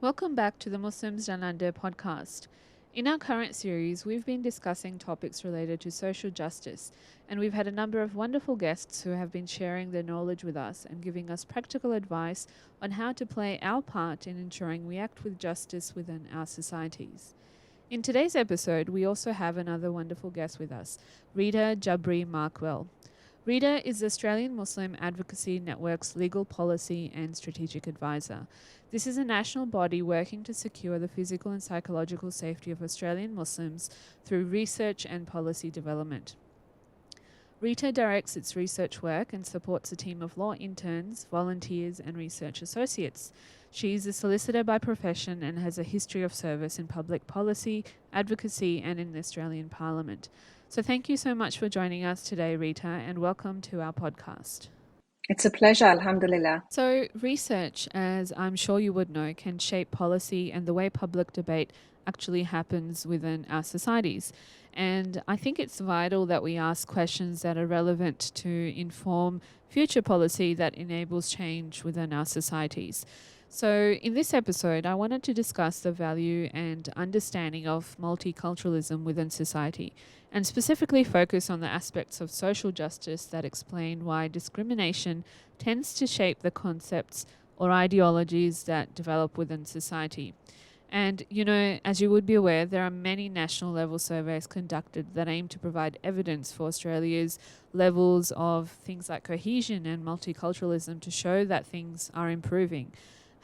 Welcome back to the Muslims Down Under podcast. In our current series, we've been discussing topics related to social justice, and we've had a number of wonderful guests who have been sharing their knowledge with us and giving us practical advice on how to play our part in ensuring we act with justice within our societies. In today's episode, we also have another wonderful guest with us, Rita Markwell. Rita is the Australian Muslim Advocacy Networks legal policy and strategic advisor. This is a national body working to secure the physical and psychological safety of Australian Muslims through research and policy development. Rita directs its research work and supports a team of law interns, volunteers, and research associates. She is a solicitor by profession and has a history of service in public policy, advocacy, and in the Australian Parliament. So thank you so much for joining us today, Rita, and welcome to our podcast. It's a pleasure, alhamdulillah. So research, as I'm sure you would know, can shape policy and the way public debate actually happens within our societies. And I think it's vital that we ask questions that are relevant to inform future policy that enables change within our societies. So in this episode, I wanted to discuss the value and understanding of multiculturalism within society, and specifically focus on the aspects of social justice that explain why discrimination tends to shape the concepts or ideologies that develop within society. And, as you would be aware, there are many national level surveys conducted that aim to provide evidence for Australia's levels of things like cohesion and multiculturalism to show that things are improving.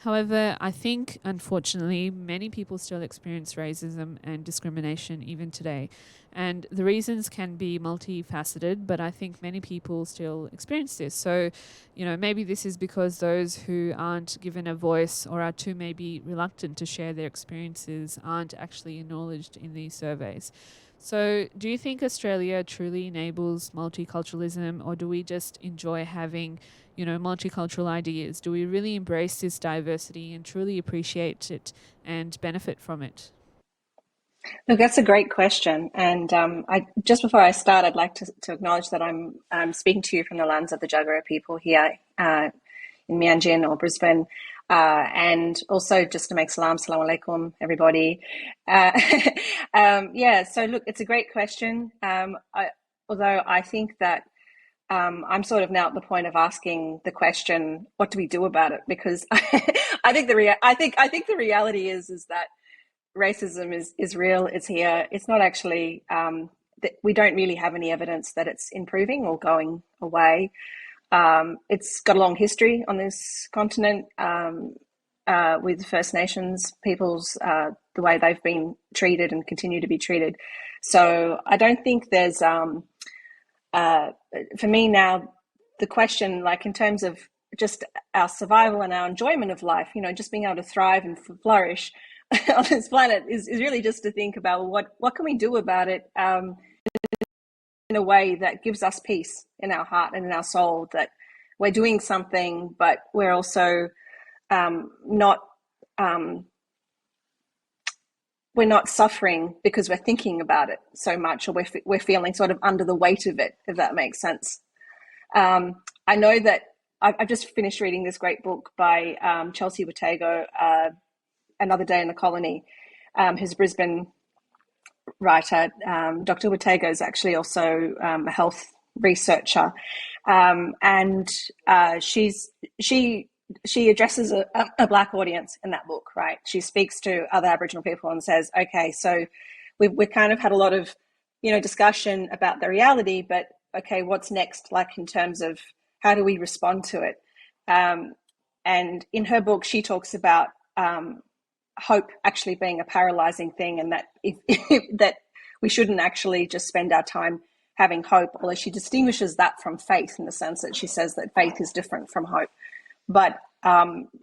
However, I think, unfortunately, many people still experience racism and discrimination even today. And the reasons can be multifaceted, but I think many people still experience this. So, maybe this is because those who aren't given a voice or are too maybe reluctant to share their experiences aren't actually acknowledged in these surveys. So do you think Australia truly enables multiculturalism, or do we just enjoy having, multicultural ideas? Do we really embrace this diversity and truly appreciate it and benefit from it? Look, that's a great question. And just before I start, I'd like to acknowledge that I'm speaking to you from the lands of the Jagera people here in Mianjin or Brisbane. And also just to make salam alaikum, everybody. So look, it's a great question. Although I think that I'm sort of now at the point of asking the question, what do we do about it? Because I think the reality is that racism is real. It's here. It's not actually. We don't really have any evidence that it's improving or going away. It's got a long history on this continent with First Nations peoples, the way they've been treated and continue to be treated. So I don't think there's, for me now, the question, like in terms of just our survival and our enjoyment of life, just being able to thrive and flourish on this planet is really just to think about what can we do about it in a way that gives us peace in our heart and in our soul, that we're doing something, but we're also not we're not suffering because we're thinking about it so much, or we're feeling sort of under the weight of it, if that makes sense. I know that I've just finished reading this great book by Chelsea Watego, Another Day in the Colony, who's a Brisbane writer. Dr. Watego is actually also a health researcher, and she addresses a Black audience in that book, right? She speaks to other Aboriginal people and says, okay, so we've kind of had a lot of, discussion about the reality, but okay, what's next? Like in terms of how do we respond to it? And in her book, she talks about hope actually being a paralyzing thing, and that that we shouldn't actually just spend our time having hope, although she distinguishes that from faith in the sense that she says that faith is different from hope. But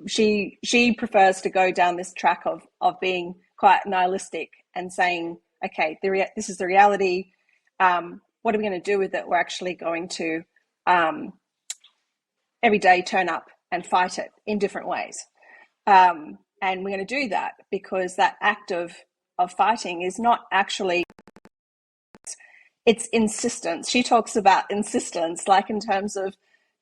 she prefers to go down this track of being quite nihilistic and saying, okay, this is the reality. What are we going to do with it? We're actually going to every day turn up and fight it in different ways. And we're going to do that because that act of fighting is not actually, it's insistence. She talks about insistence, like in terms of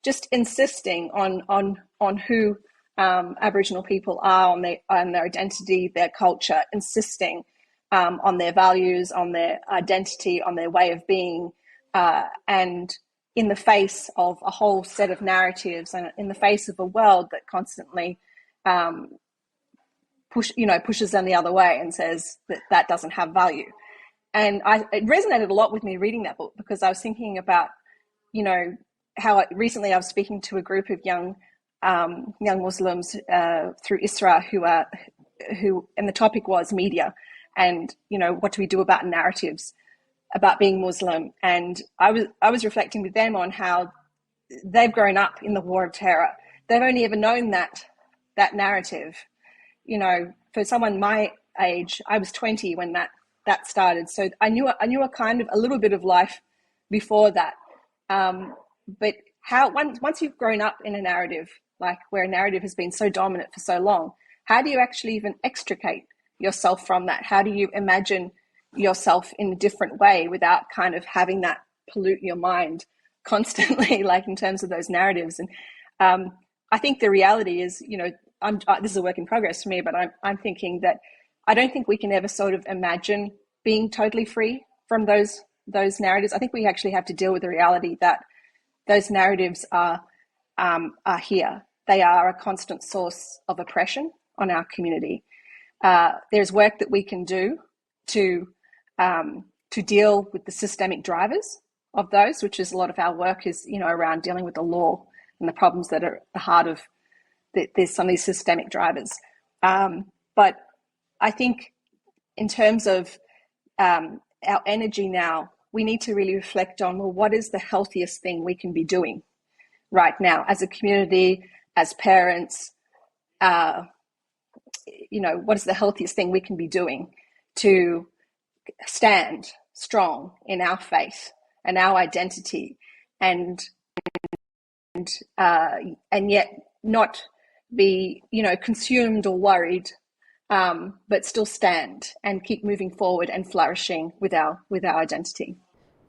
just insisting on who Aboriginal people are on their identity, their culture, insisting on their values, on their identity, on their way of being, and in the face of a whole set of narratives and in the face of a world that constantly pushes them the other way and says that doesn't have value. And it resonated a lot with me reading that book, because I was thinking about, how recently I was speaking to a group of young Muslims through ISRA who, and the topic was media, and what do we do about narratives about being Muslim? And I was reflecting with them on how they've grown up in the war of terror. They've only ever known that narrative. For someone my age, I was 20 when that started. So I knew a kind of a little bit of life before that. But once you've grown up in a narrative, like where a narrative has been so dominant for so long, how do you actually even extricate yourself from that? How do you imagine yourself in a different way without kind of having that pollute your mind constantly, like in terms of those narratives? And I think the reality is, this is a work in progress for me, but I'm thinking that I don't think we can ever sort of imagine being totally free from those narratives. I think we actually have to deal with the reality that those narratives are here. They are a constant source of oppression on our community. There's work that we can do to deal with the systemic drivers of those, which is a lot of our work is, around dealing with the law and the problems that are at the heart of there's some of these systemic drivers. But I think in terms of our energy now, we need to really reflect on, well, what is the healthiest thing we can be doing right now as a community, as parents? What is the healthiest thing we can be doing to stand strong in our faith and our identity, and yet not be, consumed or worried, but still stand and keep moving forward and flourishing with our identity.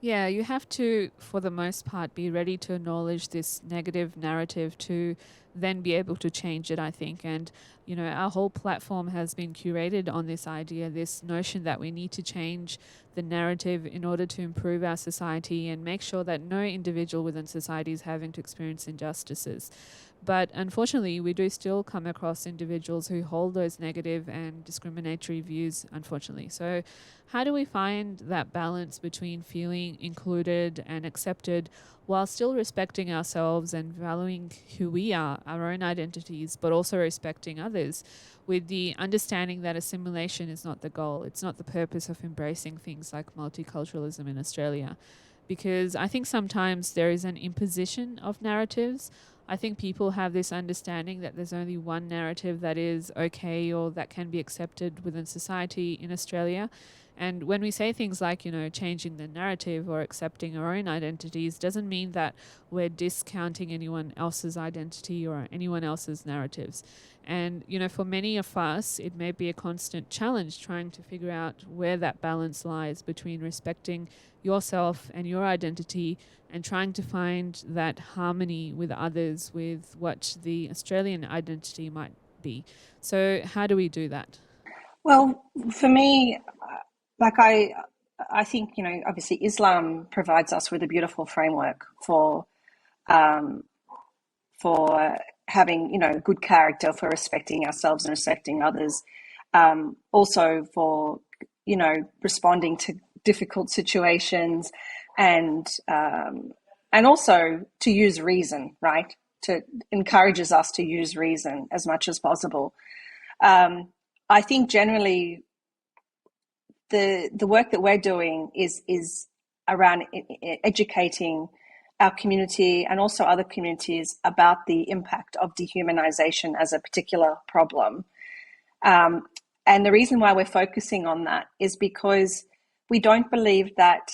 Yeah, you have to, for the most part, be ready to acknowledge this negative narrative to then be able to change it, I think. And, our whole platform has been curated on this idea, this notion that we need to change the narrative in order to improve our society and make sure that no individual within society is having to experience injustices. But unfortunately, we do still come across individuals who hold those negative and discriminatory views, unfortunately. So how do we find that balance between feeling included and accepted while still respecting ourselves and valuing who we are, our own identities, but also respecting others, with the understanding that assimilation is not the goal. It's not the purpose of embracing things like multiculturalism in Australia. Because I think sometimes there is an imposition of narratives. I think people have this understanding that there's only one narrative that is okay or that can be accepted within society in Australia. And when we say things like, changing the narrative or accepting our own identities, doesn't mean that we're discounting anyone else's identity or anyone else's narratives. And, for many of us, it may be a constant challenge trying to figure out where that balance lies between respecting yourself and your identity and trying to find that harmony with others, with what the Australian identity might be. So how do we do that? Well, for me, I think, obviously Islam provides us with a beautiful framework for having, good character, for respecting ourselves and respecting others. Also for, responding to difficult situations, and also to use reason, right? Encourages us to use reason as much as possible. I think generally the work that we're doing is around educating our community and also other communities about the impact of dehumanization as a particular problem. And the reason why we're focusing on that is because we don't believe that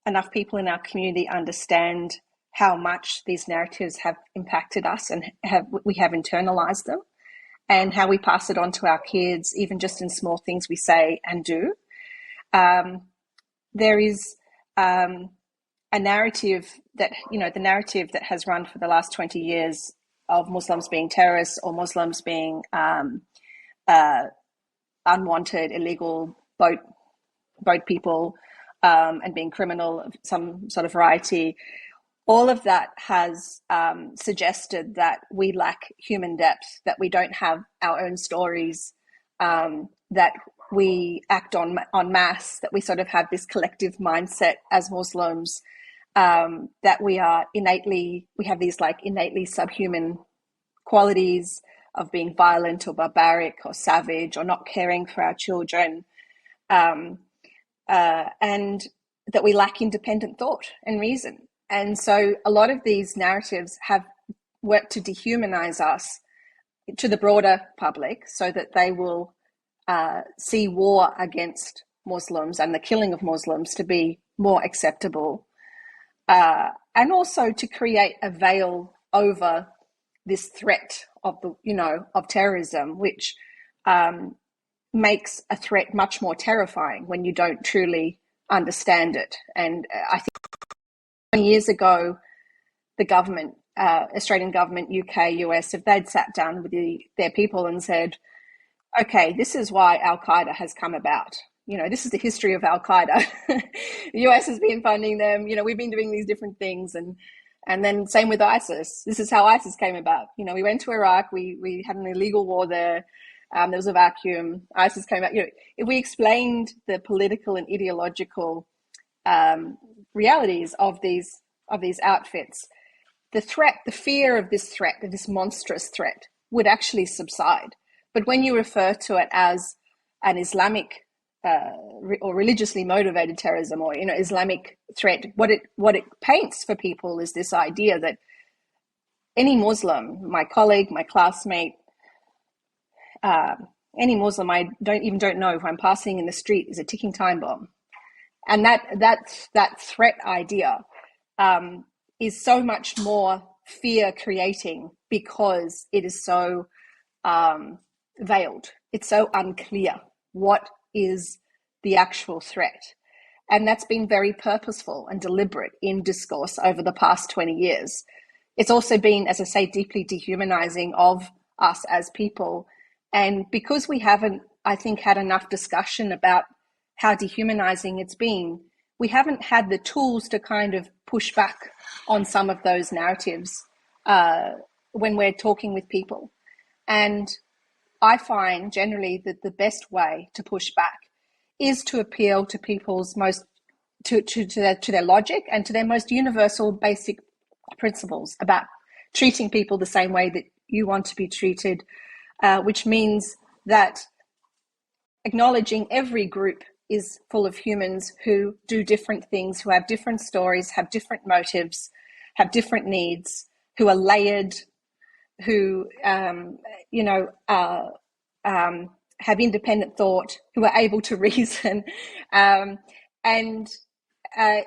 enough people in our community understand how much these narratives have impacted us and we have internalized them, and how we pass it on to our kids, even just in small things we say and do. There is a narrative that, the narrative that has run for the last 20 years Muslims being terrorists or Muslims being unwanted, illegal boat people, and being criminal of some sort of variety. All of that has suggested that we lack human depth, that we don't have our own stories, that we act en masse, that we sort of have this collective mindset as Muslims, that we have these like innately subhuman qualities of being violent or barbaric or savage or not caring for our children, and that we lack independent thought and reason. And so a lot of these narratives have worked to dehumanize us to the broader public so that they will see war against Muslims and the killing of Muslims to be more acceptable, and also to create a veil over this threat of terrorism, which makes a threat much more terrifying when you don't truly understand it. And I think 20 years ago, the government, Australian government, UK, US, if they'd sat down with their people and said, okay, this is why Al-Qaeda has come about. This is the history of Al-Qaeda. The US has been funding them. We've been doing these different things. And then same with ISIS. This is how ISIS came about. We went to Iraq. We had an illegal war there. There was a vacuum. ISIS came out. If we explained the political and ideological realities of these outfits, the fear of this monstrous threat would actually subside. But when you refer to it as an Islamic or religiously motivated terrorism or Islamic threat, what it paints for people is this idea that any Muslim, my colleague, my classmate, any Muslim I don't know if I'm passing in the street is a ticking time bomb. And that threat idea is so much more fear creating because it is so veiled. It's so unclear what is the actual threat. And that's been very purposeful and deliberate in discourse over the past 20 years. It's also been, as I say, deeply dehumanizing of us as people. And because we haven't, I think, had enough discussion about how dehumanizing it's been, we haven't had the tools to kind of push back on some of those narratives when we're talking with people. And I find generally that the best way to push back is to appeal to people's to their logic and to their most universal basic principles about treating people the same way that you want to be treated, which means that acknowledging every group is full of humans who do different things, who have different stories, have different motives, have different needs, who are layered, who have independent thought, who are able to reason,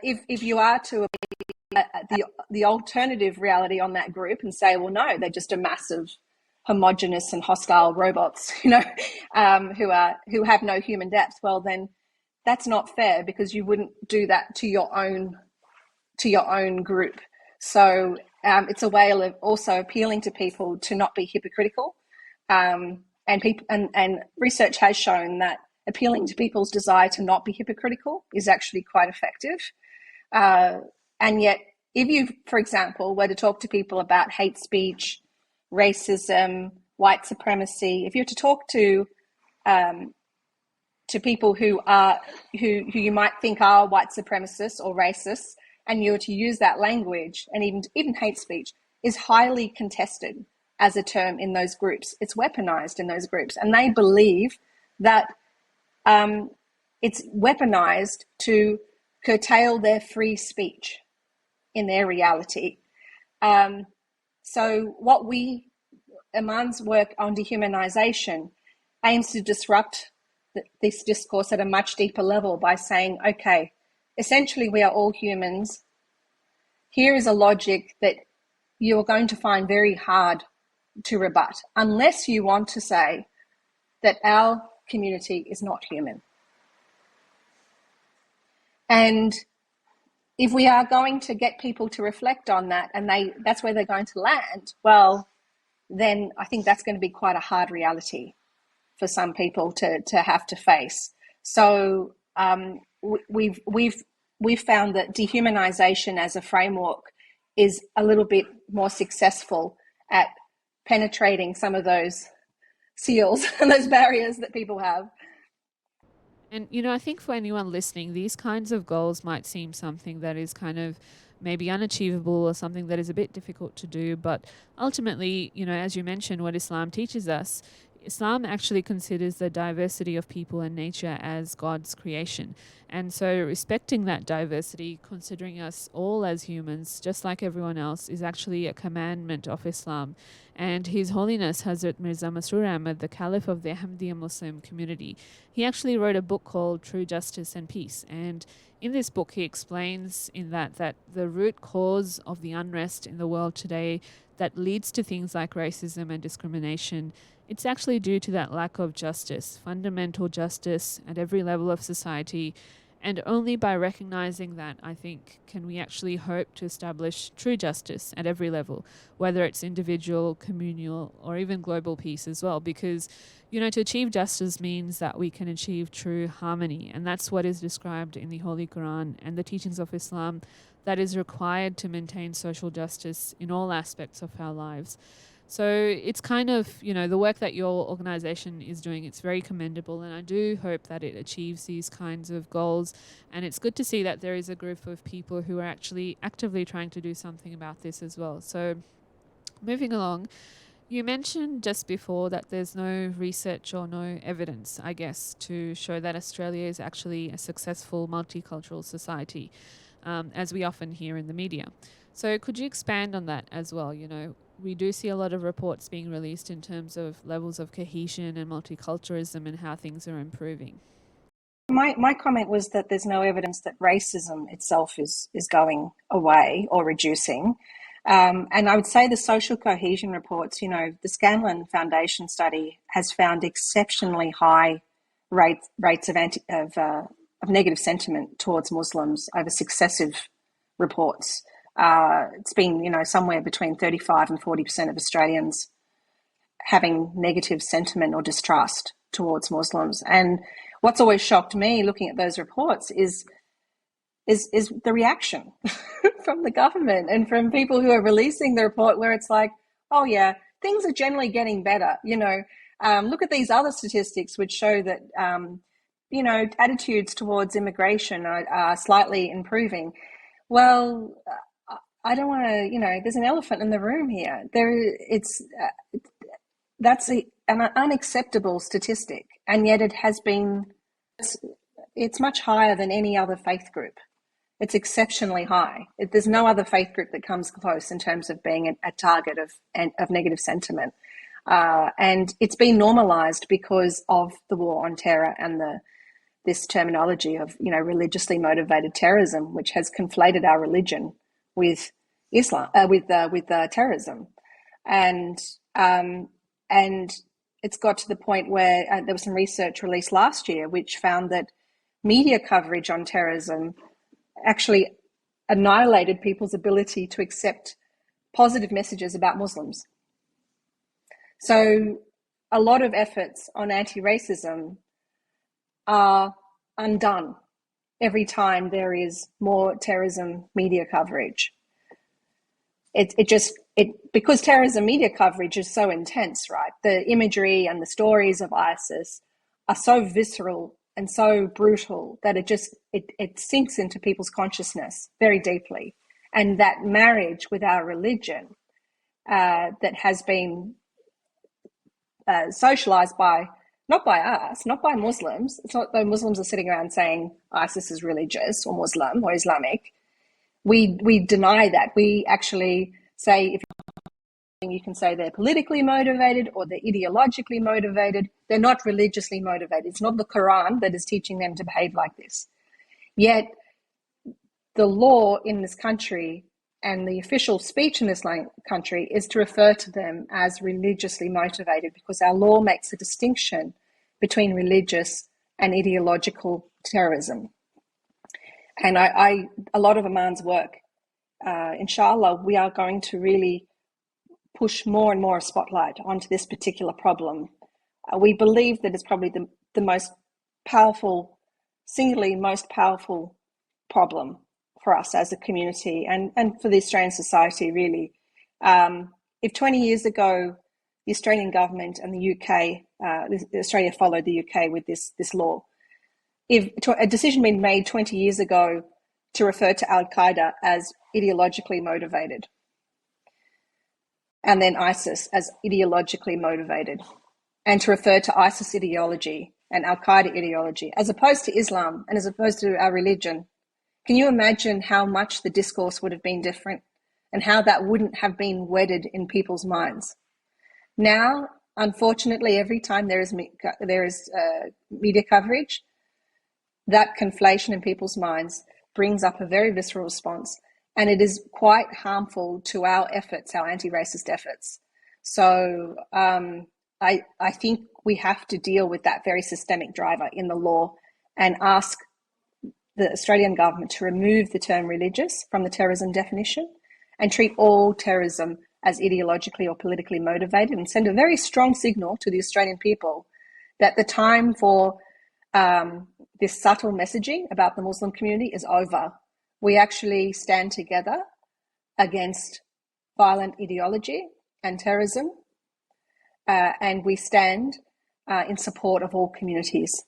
if you are to the alternative reality on that group and say, well, no, they're just a massive homogenous and hostile robots, who have no human depth, well, then that's not fair because you wouldn't do that to your own group. So it's a way of also appealing to people to not be hypocritical. And research has shown that appealing to people's desire to not be hypocritical is actually quite effective. And yet, if you, for example, were to talk to people about hate speech, racism, white supremacy, if you were to talk to people who you might think are white supremacists or racists, and you were to use that language, and even hate speech is highly contested as a term in those groups. It's weaponized in those groups, and they believe that it's weaponized to curtail their free speech in their reality. So Aman's work on dehumanization aims to disrupt this discourse at a much deeper level by saying, okay, essentially we are all humans. Here is a logic that you are going to find very hard to rebut, unless you want to say that our community is not human. And if we are going to get people to reflect on that, and that's where they're going to land, well, then I think that's going to be quite a hard reality for some people to have to face. So we've found that dehumanization as a framework is a little bit more successful at penetrating some of those seals and those barriers that people have. And, you know, I think for anyone listening, these kinds of goals might seem something that is kind of maybe unachievable or something that is a bit difficult to do. But ultimately, you know, as you mentioned, what Islam teaches us, Islam actually considers the diversity of people and nature as God's creation. And so respecting that diversity, considering us all as humans, just like everyone else, is actually a commandment of Islam. And His Holiness Hazrat Mirza Masroor Ahmad, the Caliph of the Ahmadiyya Muslim community, he actually wrote a book called True Justice and Peace. And in this book, he explains in that the root cause of the unrest in the world today that leads to things like racism and discrimination, it's actually due to that lack of justice, fundamental justice at every level of society. And only by recognizing that, I think, can we actually hope to establish true justice at every level, whether it's individual, communal, or even global peace as well. Because, you know, to achieve justice means that we can achieve true harmony. And that's what is described in the Holy Quran and the teachings of Islam that is required to maintain social justice in all aspects of our lives. So it's kind of, you know, the work that your organization is doing, it's very commendable, and I do hope that it achieves these kinds of goals. And it's good to see that there is a group of people who are actually actively trying to do something about this as well. So moving along, you mentioned just before that there's no research or no evidence, I guess, to show that Australia is actually a successful multicultural society, as we often hear in the media. So could you expand on that as well? You know, we do see a lot of reports being released in terms of levels of cohesion and multiculturalism and how things are improving. My comment was that there's no evidence that racism itself is going away or reducing. And I would say the social cohesion reports, you know, the Scanlon Foundation study has found exceptionally high rates of negative sentiment towards Muslims over successive reports. It's been, you know, somewhere between 35 and 40% of Australians having negative sentiment or distrust towards Muslims. And what's always shocked me looking at those reports is the reaction from the government and from people who are releasing the report, where it's like, oh yeah, things are generally getting better. You know, look at these other statistics which show that, you know, attitudes towards immigration are slightly improving. Well, I don't want to, you know, there's an elephant in the room here. That's an unacceptable statistic, and yet it has been, it's much higher than any other faith group. It's exceptionally high. There's no other faith group that comes close in terms of being a target of negative sentiment. And it's been normalized because of the war on terror and this terminology of, you know, religiously motivated terrorism, which has conflated our religion with Islam, with terrorism, and it's got to the point where there was some research released last year which found that media coverage on terrorism actually annihilated people's ability to accept positive messages about Muslims. So a lot of efforts on anti-racism are undone every time there is more terrorism media coverage. Because terrorism media coverage is so intense, right? The imagery and the stories of ISIS are so visceral and so brutal that it sinks into people's consciousness very deeply. And that marriage with our religion that has been socialized by, not by us, not by Muslims. It's not that Muslims are sitting around saying ISIS is religious or Muslim or Islamic. We deny that. We actually say, if you can say they're politically motivated or they're ideologically motivated, they're not religiously motivated. It's not the Quran that is teaching them to behave like this. Yet the law in this country and the official speech in this country is to refer to them as religiously motivated, because our law makes a distinction between religious and ideological terrorism. And a lot of Aman's work, inshallah, we are going to really push more and more spotlight onto this particular problem. We believe that it's probably the most powerful, singularly most powerful problem for us as a community and for the Australian society, really. If 20 years ago, the Australian government and the UK, Australia followed the UK with this law, if a decision been made 20 years ago to refer to Al-Qaeda as ideologically motivated, and then ISIS as ideologically motivated, and to refer to ISIS ideology and Al-Qaeda ideology as opposed to Islam and as opposed to our religion, can you imagine how much the discourse would have been different and how that wouldn't have been wedded in people's minds? Now, unfortunately, every time there is media coverage, that conflation in people's minds brings up a very visceral response, and it is quite harmful to our efforts, our anti-racist efforts. So I think we have to deal with that very systemic driver in the law and ask the Australian government to remove the term religious from the terrorism definition and treat all terrorism as ideologically or politically motivated, and send a very strong signal to the Australian people that the time for this subtle messaging about the Muslim community is over. We actually stand together against violent ideology and terrorism, and we stand in support of all communities.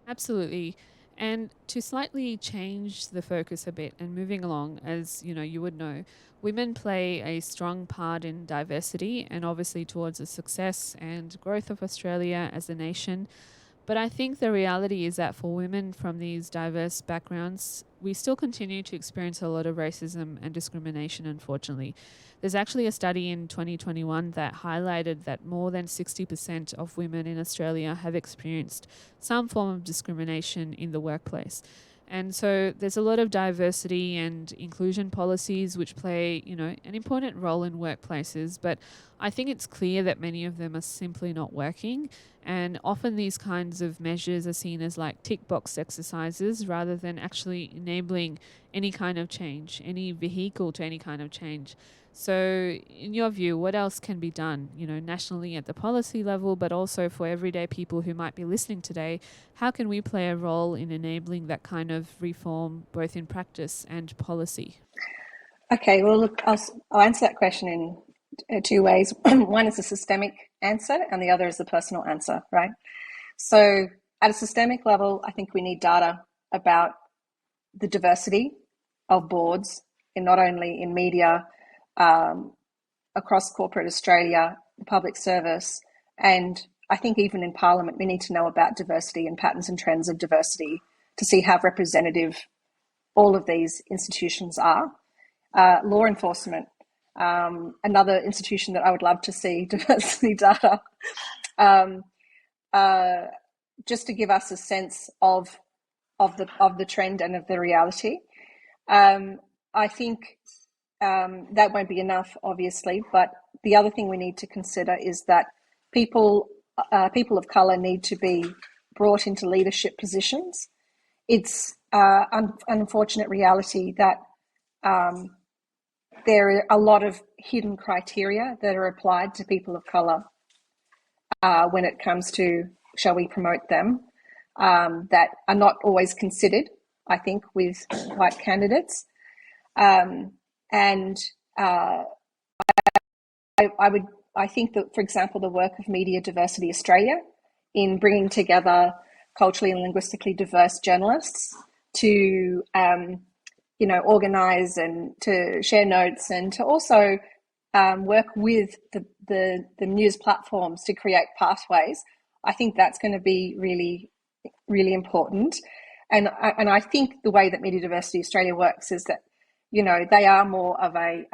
Absolutely. And to slightly change the focus a bit and moving along, as you would know, women play a strong part in diversity and obviously towards the success and growth of Australia as a nation. But I think the reality is that for women from these diverse backgrounds, we still continue to experience a lot of racism and discrimination, unfortunately. There's actually a study in 2021 that highlighted that more than 60% of women in Australia have experienced some form of discrimination in the workplace. And so there's a lot of diversity and inclusion policies which play, an important role in workplaces, but I think it's clear that many of them are simply not working. And often these kinds of measures are seen as like tick box exercises rather than actually enabling any kind of change, any vehicle to any kind of change. So in your view, what else can be done, nationally at the policy level, but also for everyday people who might be listening today? How can we play a role in enabling that kind of reform, both in practice and policy? Okay, well, look, I'll answer that question in two ways. One is a systemic answer and the other is a personal answer, right? So at a systemic level, I think we need data about the diversity of boards in not only in media, across corporate Australia, the public service, and I think even in Parliament, we need to know about diversity and patterns and trends of diversity to see how representative all of these institutions are. Law enforcement, another institution that I would love to see diversity data, just to give us a sense of the trend and of the reality. I think that won't be enough, obviously, but the other thing we need to consider is that people of colour need to be brought into leadership positions. It's an unfortunate reality that there are a lot of hidden criteria that are applied to people of colour when it comes to, shall we promote them, that are not always considered, I think, with white candidates. I think that, for example, the work of Media Diversity Australia in bringing together culturally and linguistically diverse journalists to, organise and to share notes and to also work with the news platforms to create pathways. I think that's going to be really, really important. And I think the way that Media Diversity Australia works is that, they are more of a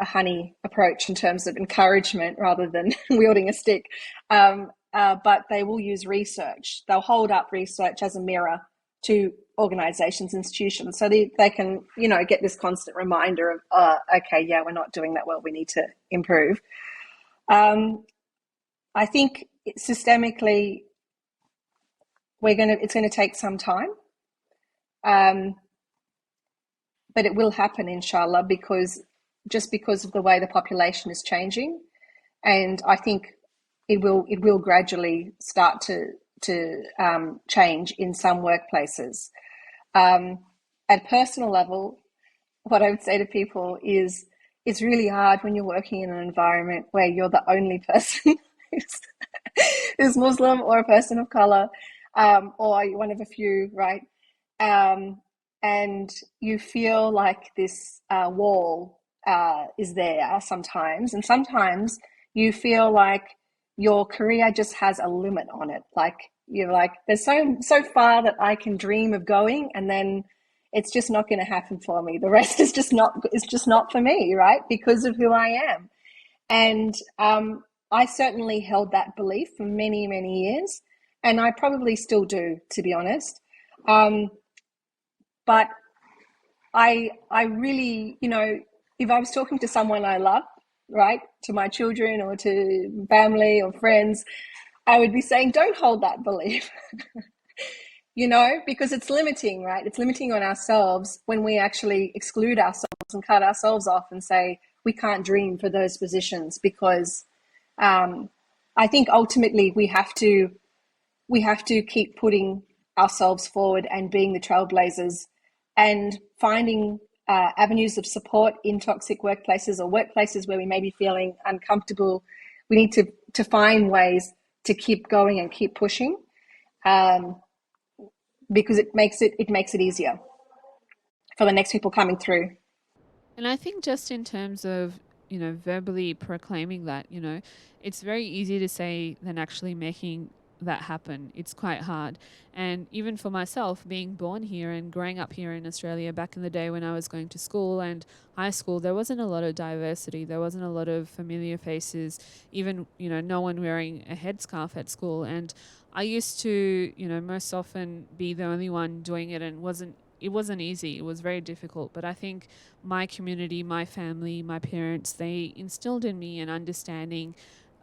honey approach in terms of encouragement rather than wielding a stick. But they will use research. They'll hold up research as a mirror to organisations, institutions, so they can, get this constant reminder of, okay, yeah, we're not doing that well, we need to improve. I think systemically, it's going to take some time. But it will happen, inshallah, because just because of the way the population is changing. And I think it will gradually start to change in some workplaces. At personal level, what I would say to people is it's really hard when you're working in an environment where you're the only person who's Muslim or a person of color, or you're one of a few, right? And you feel like this wall is there sometimes, and sometimes you feel like your career just has a limit on it. Like you're like, there's so far that I can dream of going, and then it's just not going to happen for me. The rest is just not for me, right? Because of who I am. And I certainly held that belief for many, many years, and I probably still do, to be honest. But I really, if I was talking to someone I love, right, to my children or to family or friends, I would be saying, don't hold that belief, because it's limiting, right? It's limiting on ourselves when we actually exclude ourselves and cut ourselves off and say, we can't dream for those positions, because I think ultimately we have to keep putting ourselves forward and being the trailblazers and finding avenues of support in toxic workplaces or workplaces where we may be feeling uncomfortable. We need to find ways to keep going and keep pushing, because it makes it easier for the next people coming through. And I think just in terms of, verbally proclaiming that, it's very easy to say than actually making that happen. It's quite hard. And even for myself, being born here and growing up here in Australia back in the day when I was going to school and high school, there wasn't a lot of diversity. There wasn't a lot of familiar faces, even, no one wearing a headscarf at school. And I used to, most often be the only one doing it, and it wasn't easy. It was very difficult. But I think my community, my family, my parents, they instilled in me an understanding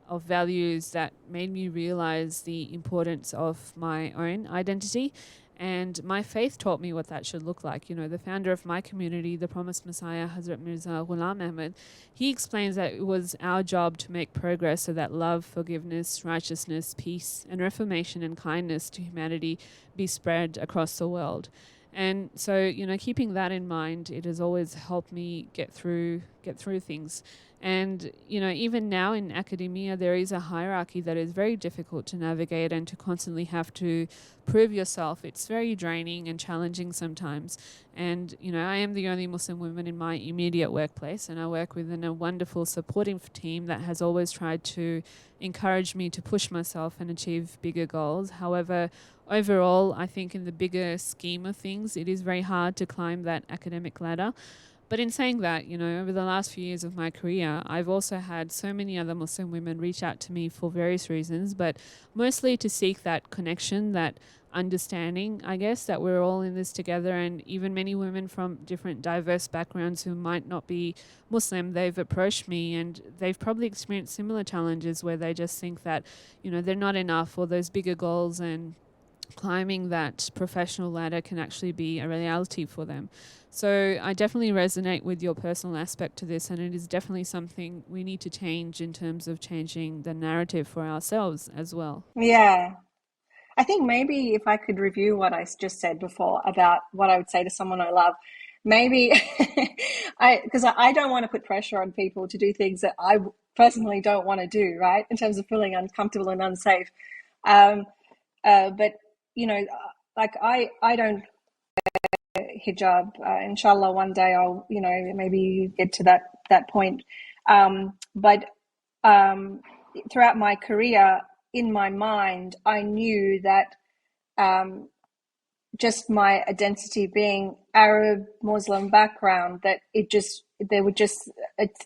of values that made me realize the importance of my own identity. And my faith taught me what that should look like. The founder of my community, the Promised Messiah, Hazrat Mirza Ghulam Ahmad, he explains that it was our job to make progress so that love, forgiveness, righteousness, peace, and reformation and kindness to humanity be spread across the world. And so, keeping that in mind, it has always helped me get through things. And, even now in academia, there is a hierarchy that is very difficult to navigate and to constantly have to prove yourself. It's very draining and challenging sometimes. And, I am the only Muslim woman in my immediate workplace, and I work within a wonderful supportive team that has always tried to encourage me to push myself and achieve bigger goals. However, overall, I think in the bigger scheme of things, it is very hard to climb that academic ladder. But in saying that, over the last few years of my career, I've also had so many other Muslim women reach out to me for various reasons, but mostly to seek that connection, that understanding, I guess, that we're all in this together. And even many women from different diverse backgrounds who might not be Muslim, they've approached me and they've probably experienced similar challenges where they just think that, they're not enough, or those bigger goals and climbing that professional ladder can actually be a reality for them. So I definitely resonate with your personal aspect to this, and it is definitely something we need to change in terms of changing the narrative for ourselves as well. Yeah. I think maybe if I could review what I just said before about what I would say to someone I love, maybe because I don't want to put pressure on people to do things that I personally don't want to do, right? In terms of feeling uncomfortable and unsafe. But, like I don't hijab. Inshallah, one day I'll, maybe get to that point. But throughout my career, in my mind, I knew that just my identity being Arab Muslim background, that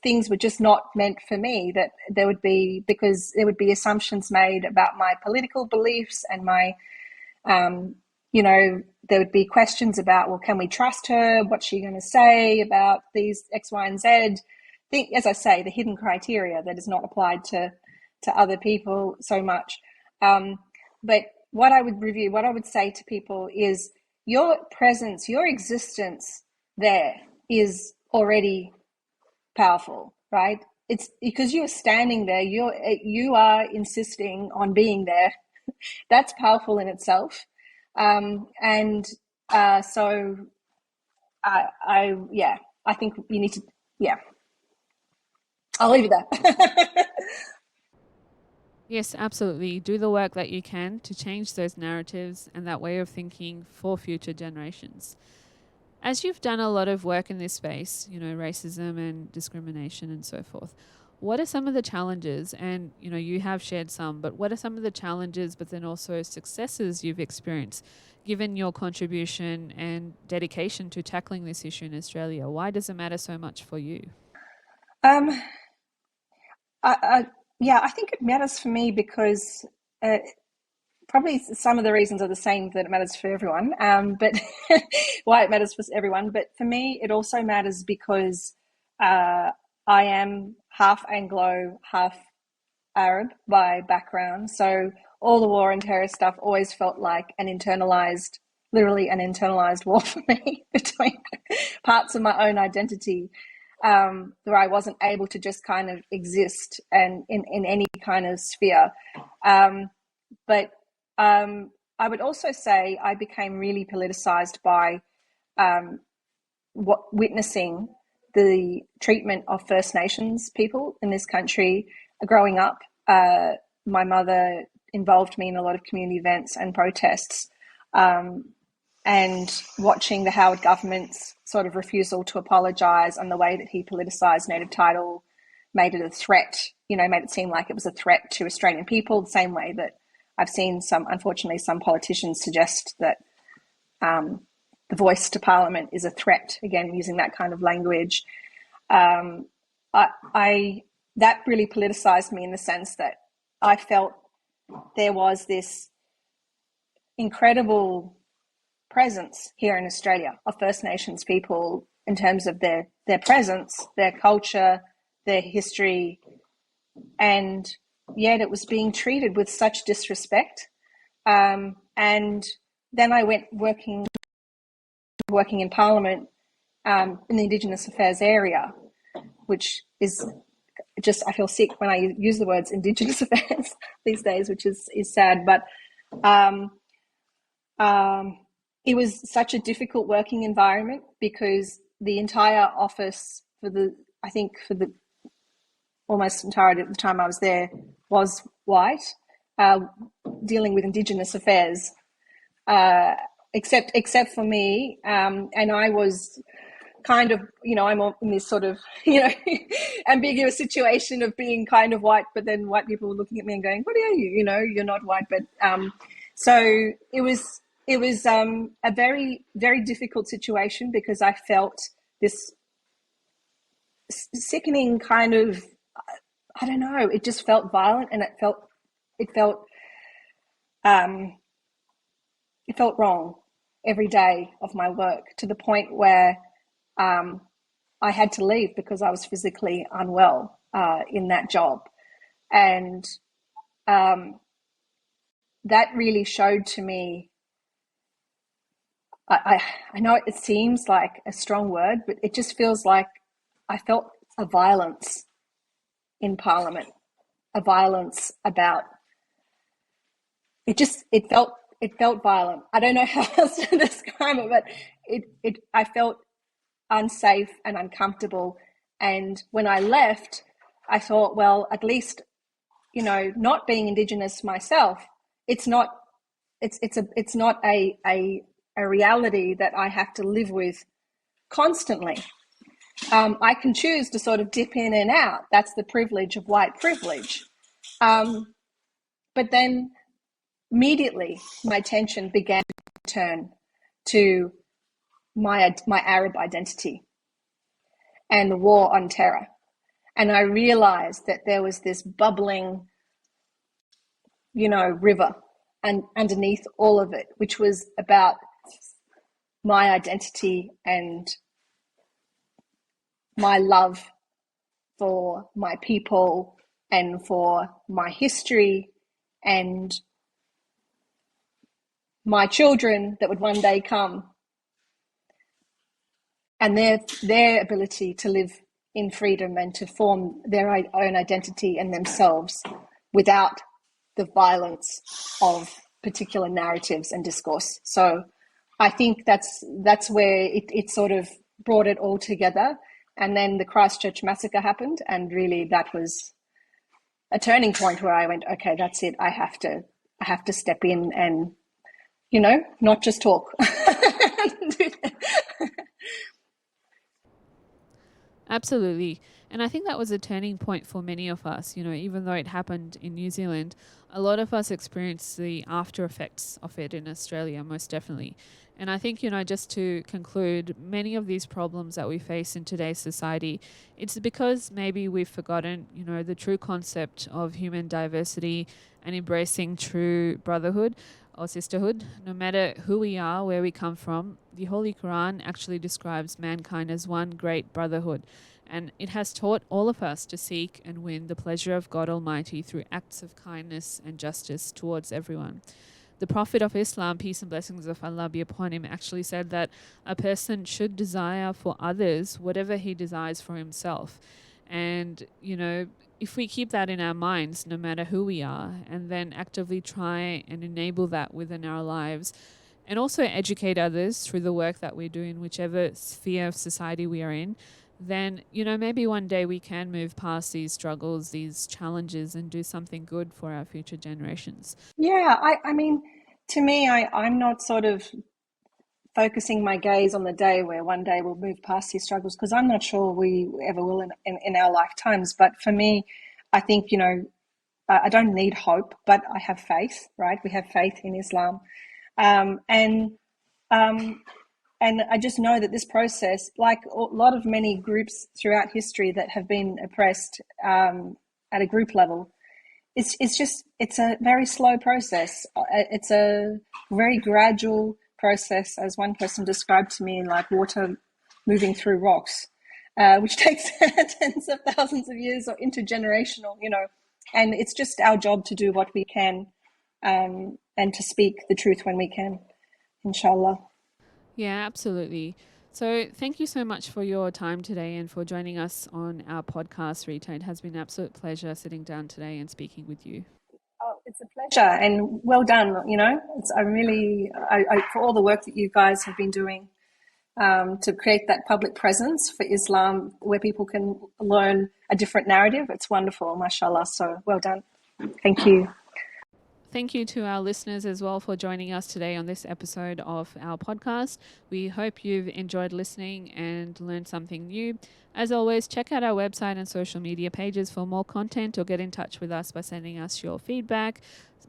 things were just not meant for me. That because there would be assumptions made about my political beliefs and my there would be questions about, well, can we trust her? What's she going to say about these X, Y, and Z? As I say, the hidden criteria that is not applied to other people so much. But what I would say to people is your presence, your existence there is already powerful, right? It's because you're standing there, you are insisting on being there. That's powerful in itself. So I think you need to, I'll leave it there. Yes, absolutely. Do the work that you can to change those narratives and that way of thinking for future generations. As you've done a lot of work in this space, racism and discrimination and so forth, what are some of the challenges? And, you have shared some, but what are some of the challenges, but then also successes you've experienced, given your contribution and dedication to tackling this issue in Australia? Why does it matter so much for you? Um, I think it matters for me because probably some of the reasons are the same that it matters for everyone, but why it matters for everyone. But for me, it also matters because I am half Anglo, half Arab by background. So all the war and terror stuff always felt like literally an internalized war for me between parts of my own identity, where I wasn't able to just kind of exist and in any kind of sphere. But I would also say I became really politicized by witnessing the treatment of First Nations people in this country. Growing up, my mother involved me in a lot of community events and protests, and watching the Howard government's sort of refusal to apologise and the way that he politicised native title made it a threat, made it seem like it was a threat to Australian people, the same way that I've seen unfortunately, some politicians suggest that the voice to Parliament is a threat, again, using that kind of language. That really politicised me in the sense that I felt there was this incredible presence here in Australia of First Nations people in terms of their presence, their culture, their history, and yet it was being treated with such disrespect. And then I went working in Parliament in the Indigenous Affairs area, which is just, I feel sick when I use the words Indigenous Affairs these days, which is sad. But it was such a difficult working environment because the entire office for the almost entirety of the time I was there was white, dealing with Indigenous affairs, except for me. And I was kind of, I'm in this sort of, ambiguous situation of being kind of white, but then white people were looking at me and going, what are you? You're not white. But so it was a very, very difficult situation because I felt this sickening kind of, I don't know, it just felt violent, and it felt wrong every day of my work, to the point where I had to leave because I was physically unwell in that job. And that really showed to me, I know it seems like a strong word, but it just feels like I felt a violence in Parliament, a violence about it. It felt violent. I don't know how else to describe it, but I felt unsafe and uncomfortable. And when I left, I thought, well, at least, not being Indigenous myself, it's not a reality that I have to live with constantly. I can choose to sort of dip in and out. That's the privilege of white privilege. But then immediately my attention began to turn to my Arab identity and the war on terror. And I realized that there was this bubbling, river and underneath all of it, which was about my identity and my love for my people and for my history and my children that would one day come, and their ability to live in freedom and to form their own identity and themselves without the violence of particular narratives and discourse. So I think that's where it sort of brought it all together. And then the Christchurch massacre happened, and really that was a turning point where I went, okay, that's it. I have to step in and, not just talk. Absolutely. And I think that was a turning point for many of us. Even though it happened in New Zealand, a lot of us experienced the after effects of it in Australia, most definitely. And I think, just to conclude, many of these problems that we face in today's society, it's because maybe we've forgotten, the true concept of human diversity and embracing true brotherhood or sisterhood. No matter who we are, where we come from, the Holy Quran actually describes mankind as one great brotherhood. And it has taught all of us to seek and win the pleasure of God Almighty through acts of kindness and justice towards everyone. The Prophet of Islam, peace and blessings of Allah be upon him, actually said that a person should desire for others whatever he desires for himself. And, if we keep that in our minds, no matter who we are, and then actively try and enable that within our lives, and also educate others through the work that we do in whichever sphere of society we are in, then, maybe one day we can move past these struggles, these challenges, and do something good for our future generations. Yeah, I mean, to me, I'm not sort of focusing my gaze on the day where one day we'll move past these struggles, because I'm not sure we ever will in our lifetimes. But for me, I think, I don't need hope, but I have faith, right? We have faith in Islam. And I just know that this process, like a lot of many groups throughout history that have been oppressed at a group level, it's a very slow process. It's a very gradual process, as one person described to me, like water moving through rocks, which takes tens of thousands of years or intergenerational, and it's just our job to do what we can and to speak the truth when we can, inshallah. Yeah, absolutely. So thank you so much for your time today and for joining us on our podcast, Rita. It has been an absolute pleasure sitting down today and speaking with you. Oh, it's a pleasure, and well done. For all the work that you guys have been doing to create that public presence for Islam where people can learn a different narrative. It's wonderful, mashallah. So well done. Thank you. Thank you to our listeners as well for joining us today on this episode of our podcast. We hope you've enjoyed listening and learned something new. As always, check out our website and social media pages for more content, or get in touch with us by sending us your feedback.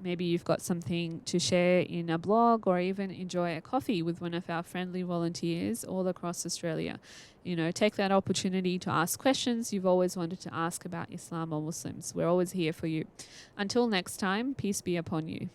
Maybe you've got something to share in a blog, or even enjoy a coffee with one of our friendly volunteers all across Australia. Take that opportunity to ask questions you've always wanted to ask about Islam or Muslims. We're always here for you. Until next time, peace be upon you.